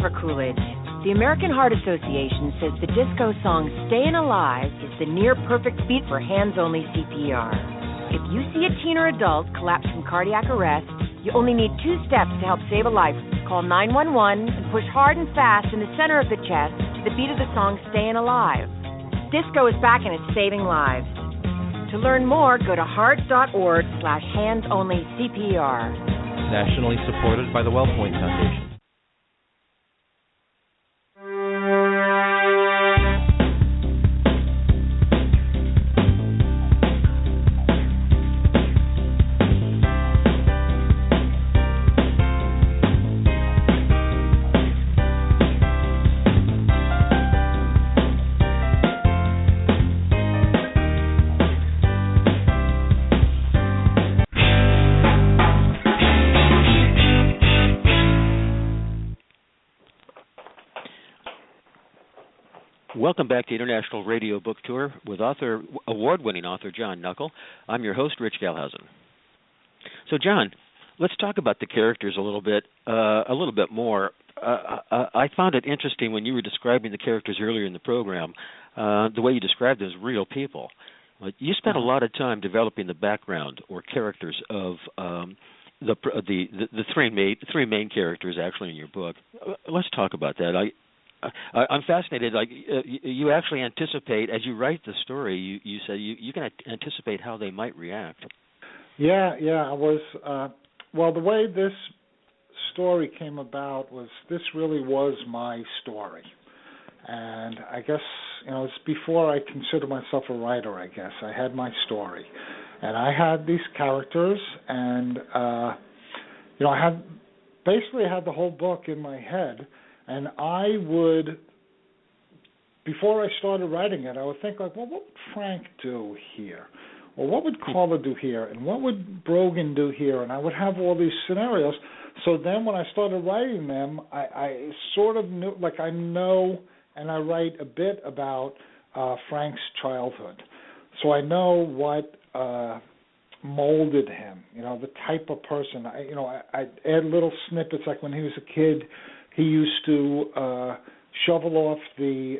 for Coolidge. The American Heart Association says the disco song Stayin' Alive is the near-perfect beat for hands-only CPR. If you see a teen or adult collapse from cardiac arrest, you only need 2 steps to help save a life. Call 911 and push hard and fast in the center of the chest to the beat of the song Stayin' Alive. Disco is back and it's saving lives. To learn more, go to heart.org/hands-only-CPR. Nationally supported by the WellPoint Foundation. Welcome back to International Radio Book Tour with award-winning author John Nuckel. I'm your host, Rich Galhausen. So, John, let's talk about the characters a little bit more. I found it interesting when you were describing the characters earlier in the program, the way you described them as real people. You spent a lot of time developing the background or characters of the three main characters actually in your book. Let's talk about that. I'm fascinated. Like you actually anticipate as you write the story. You said you can anticipate how they might react. Yeah. I was. Well, the way this story came about was this really was my story, and I guess it's before I considered myself a writer. I guess I had my story, and I had these characters, and I had the whole book in my head. And I would, before I started writing it, I would think like, well, what would Frank do here? Or what would Carla do here? And what would Brogan do here? And I would have all these scenarios. So then when I started writing them, I sort of knew, like I know, and I write a bit about Frank's childhood. So I know what molded him, the type of person. I add little snippets, like when he was a kid, he used to shovel off the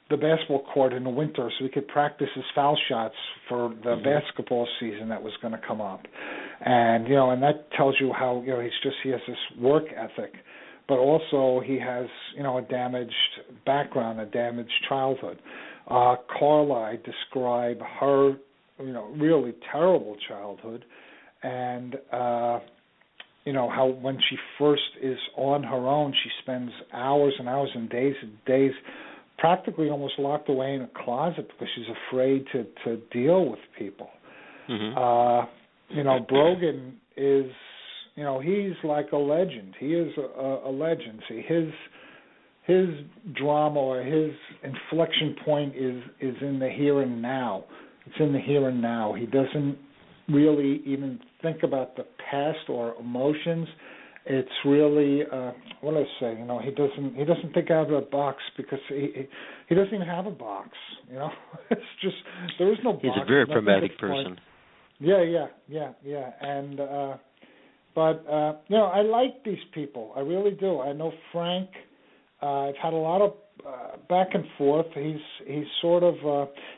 basketball court in the winter so he could practice his foul shots for the basketball season that was going to come up, and and that tells you how he has this work ethic, but also he has a damaged background, a damaged childhood. Carla, I describe her really terrible childhood, and how when she first is on her own, she spends hours and hours and days practically almost locked away in a closet because she's afraid to deal with people. Brogan is, he's like a legend. He is a legend. See, his drama or his inflection point is in the here and now. It's in the here and now. He doesn't really even think about the past or emotions. It's really what do I say? He doesn't think out of the box because he doesn't even have a box. It's just there is no box. He's a very pragmatic person. Yeah. And but I like these people. I really do. I know Frank. I've had a lot of back and forth. He's sort of,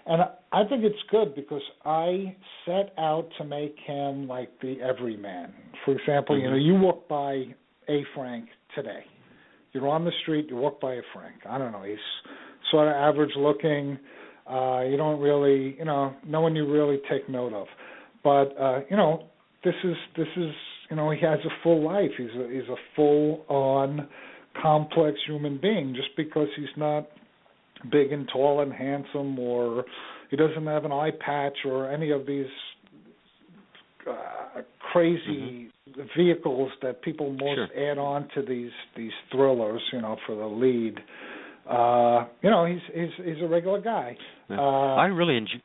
and I think it's good because I set out to make him like the everyman. For example, you walk by a Frank today. You're on the street, you walk by a Frank. I don't know, he's sort of average looking. You don't really, no one you really take note of. But this is he has a full life. He's a full on complex human being. Just because he's not big and tall and handsome, or he doesn't have an eye patch or any of these crazy vehicles that people most add on to these thrillers, for the lead. He's a regular guy. I really enjoy.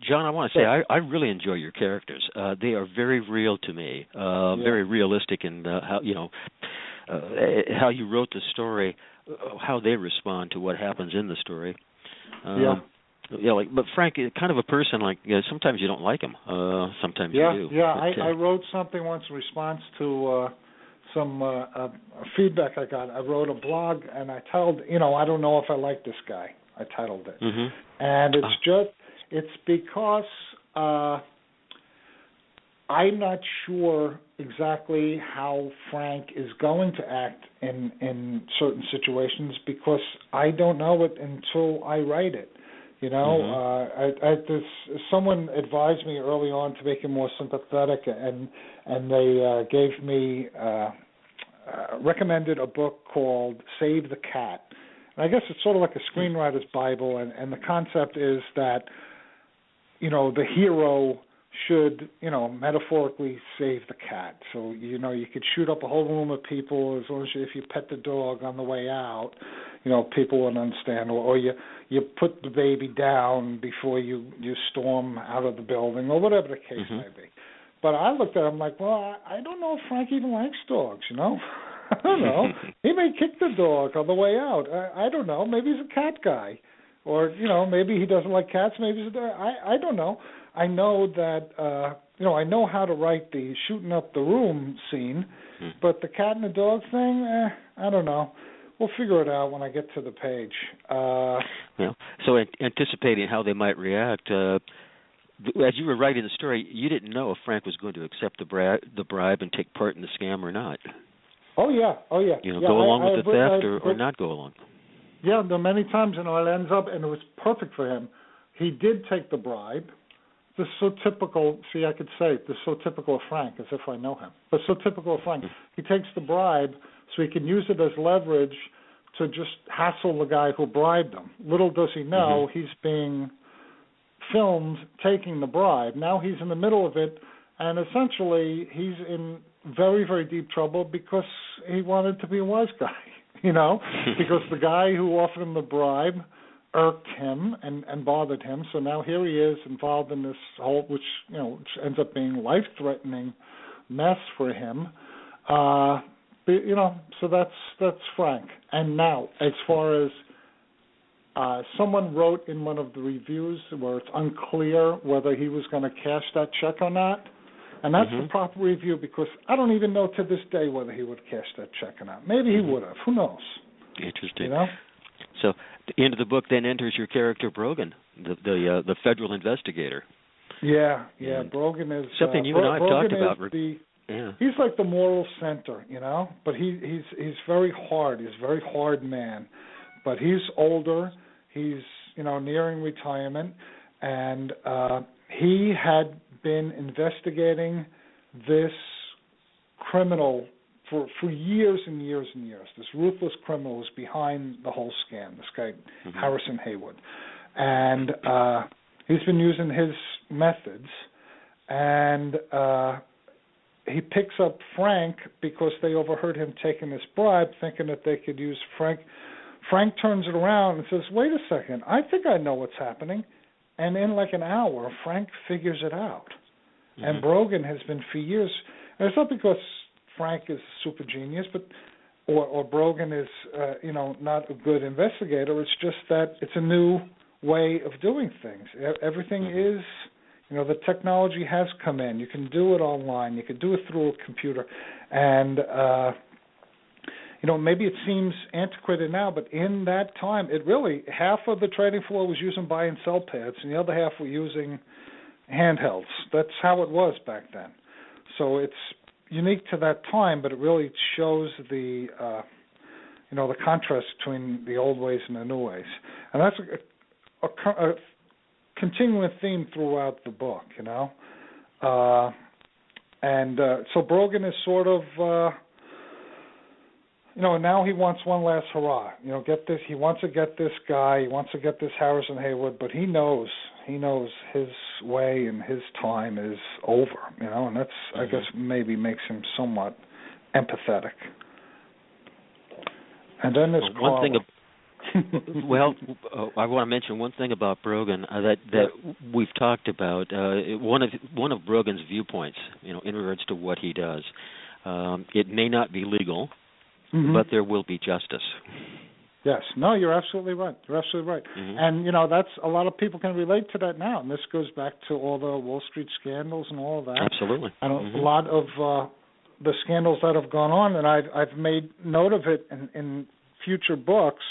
John, I want to say I really enjoy your characters. They are very real to me, very realistic in how how you wrote the story, how they respond to what happens in the story. But Frank is kind of a person like sometimes you don't like him, sometimes you do. Yeah, I wrote something once in response to feedback I got. I wrote a blog, and I titled, I don't know if I like this guy. I titled it, and it's because I'm not sure exactly how Frank is going to act in certain situations because I don't know it until I write it. Someone advised me early on to make him more sympathetic, and they gave me recommended a book called Save the Cat. And I guess it's sort of like a screenwriter's Bible, and the concept is that the hero should, metaphorically save the cat. So, you could shoot up a whole room of people as long as if you pet the dog on the way out, people wouldn't understand. Or you put the baby down before you storm out of the building, or whatever the case may be. But I looked at him like, well, I don't know if Frank even likes dogs, I don't know. He may kick the dog on the way out. I don't know. Maybe he's a cat guy. Or, maybe he doesn't like cats. Maybe he's a dog. I don't know. I know that, I know how to write the shooting up the room scene, but the cat and the dog thing, I don't know. We'll figure it out when I get to the page. So anticipating how they might react, as you were writing the story, you didn't know if Frank was going to accept the bribe and take part in the scam or not. Oh, yeah. Go along with the theft or not go along. Yeah, there are many times, it ends up, and it was perfect for him. He did take the bribe. This is so typical, I could say, this is so typical of Frank, as if I know him. But so typical of Frank. He takes the bribe so he can use it as leverage to just hassle the guy who bribed him. Little does he know he's being filmed taking the bribe. Now he's in the middle of it, and essentially he's in very, very deep trouble because he wanted to be a wise guy, because the guy who offered him the bribe irked him and bothered him. So now here he is involved in this whole, which ends up being life-threatening mess for him. So that's Frank. And now, as far as someone wrote in one of the reviews where it's unclear whether he was going to cash that check or not, and that's the proper review because I don't even know to this day whether he would cash that check or not. Maybe he would have. Who knows? Interesting. So the end of the book then enters your character Brogan, the federal investigator. Yeah. Brogan is something you and I have talked about. He's like the moral center, but he's very hard. He's a very hard man, but he's older. He's nearing retirement, and he had been investigating this criminal for years and years and years. This ruthless criminal was behind the whole scam, this guy, Harrison Haywood. And he's been using his methods, and he picks up Frank because they overheard him taking this bribe, thinking that they could use Frank. Frank turns it around and says, wait a second, I think I know what's happening. And in like an hour, Frank figures it out. And Brogan has been for years, and it's not because Frank is a super genius, or Brogan is, not a good investigator. It's just that it's a new way of doing things. Everything is, the technology has come in. You can do it online. You can do it through a computer. And, maybe it seems antiquated now, but in that time, half of the trading floor was using buy and sell pads, and the other half were using handhelds. That's how it was back then. So it's unique to that time, but it really shows the the contrast between the old ways and the new ways, and that's a continuing theme throughout the book. So Brogan is sort of now he wants one last hurrah. Get this. He wants to get this guy. He wants to get this Harrison Haywood, but he knows his way and his time is over, and that's, I guess, maybe makes him somewhat empathetic. And then there's one thing. I want to mention one thing about Brogan that we've talked about. One of Brogan's viewpoints, in regards to what he does. It may not be legal, but there will be justice. Yes. No, you're absolutely right. And, that's a lot of people can relate to that now. And this goes back to all the Wall Street scandals and all of that. Absolutely. And a lot of the scandals that have gone on, and I've made note of it in future books,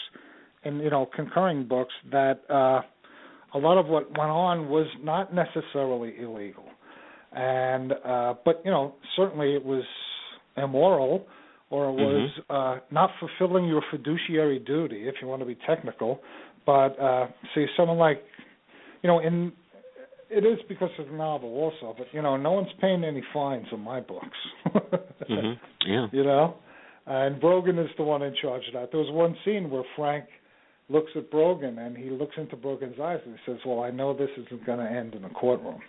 and concurring books, that a lot of what went on was not necessarily illegal, and but certainly it was immoral, or it was not fulfilling your fiduciary duty, if you want to be technical. But see, someone like it is because of the novel also, but no one's paying any fines in my books. Yeah. And Brogan is the one in charge of that. There was one scene where Frank looks at Brogan, and he looks into Brogan's eyes, and he says, "Well, I know this isn't going to end in a courtroom."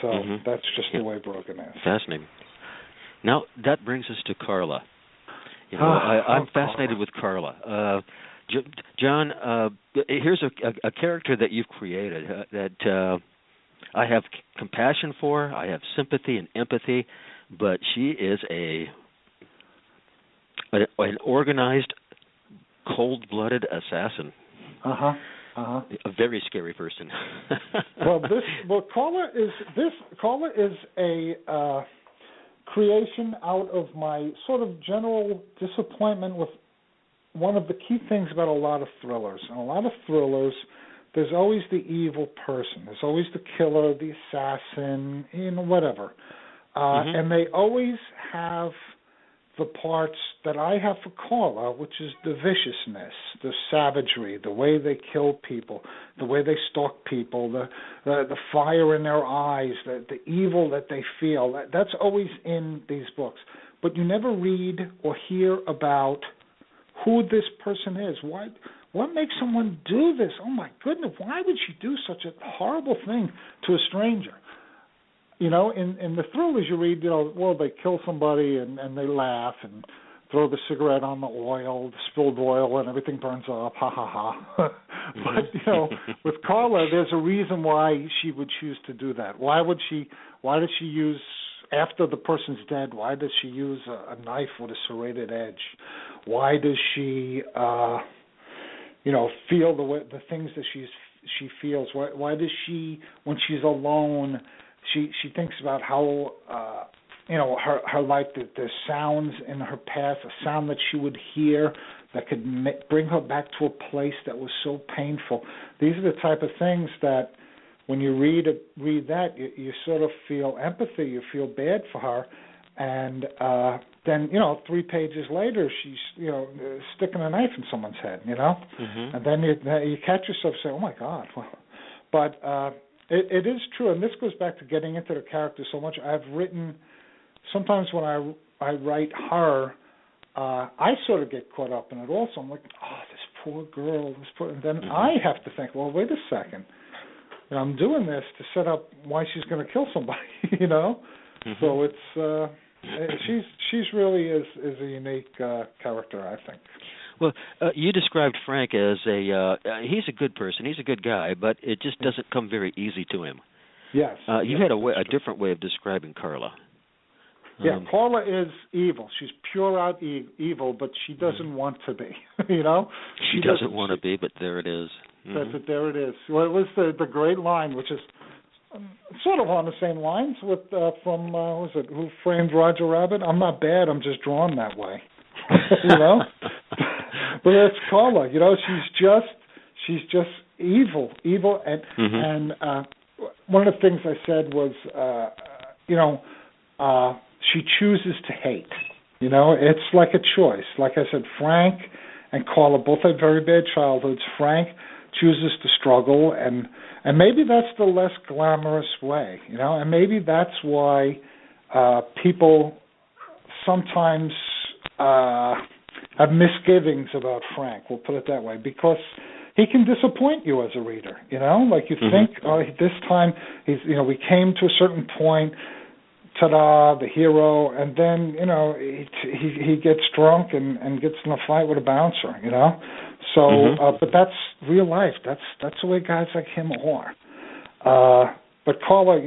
So that's just the way Brogan is. Fascinating. Now that brings us to Carla. I'm fascinated with Carla. John, here's a character that you've created that I have compassion for, I have sympathy and empathy, but she is an organized, cold-blooded assassin. A very scary person. Carla is a creation out of my sort of general disappointment with one of the key things about a lot of thrillers. In a lot of thrillers, there's always the evil person. There's always the killer, the assassin, whatever. And they always have the parts that I have for Carla, which is the viciousness, the savagery, the way they kill people, the way they stalk people, the fire in their eyes, the evil that they feel. That's always in these books. But you never read or hear about who this person is. What makes someone do this? Oh my goodness, why would she do such a horrible thing to a stranger? In the thrillers you read, they kill somebody and they laugh and throw the cigarette on the oil, the spilled oil, and everything burns up. Ha ha ha. But with Carla, there's a reason why she would choose to do that. Why does she use, after the person's dead, why does she use a knife with a serrated edge? Why does she feel the things that she feels? Why does she, when she's alone, she thinks about how her life, that there's sounds in her past, a sound that she would hear that could bring her back to a place that was so painful. These are the type of things that when you read that, you sort of feel empathy, you feel bad for her, and then 3 pages later she's sticking a knife in someone's head, and then you catch yourself saying, "Oh my God!" But it is true, and this goes back to getting into the character so much. I've written, sometimes when I write her, I sort of get caught up in it also. I'm like, oh, this poor girl, and then I have to think, well, wait a second. I'm doing this to set up why she's going to kill somebody, So it's she's really is a unique character, I think. Well, you described Frank as he's a good person, he's a good guy, but it just doesn't come very easy to him. Yes. You had a different way of describing Carla. Yeah, Carla is evil. She's pure out evil, but she doesn't want to be. She doesn't want to be, but there it is. There it is. Well, it was the great line, which is sort of on the same lines with from Who Framed Roger Rabbit? I'm not bad. I'm just drawn that way. But that's Carla. She's just evil, and one of the things I said was, she chooses to hate. It's like a choice. Like I said, Frank and Carla both had very bad childhoods. Frank chooses to struggle, and maybe that's the less glamorous way, and maybe that's why people sometimes have misgivings about Frank, we'll put it that way, because he can disappoint you as a reader, like you think, oh, this time we came to a certain point, ta-da, the hero, and then, he gets drunk and gets in a fight with a bouncer, So, but that's real life. That's the way guys like him are. But Carla,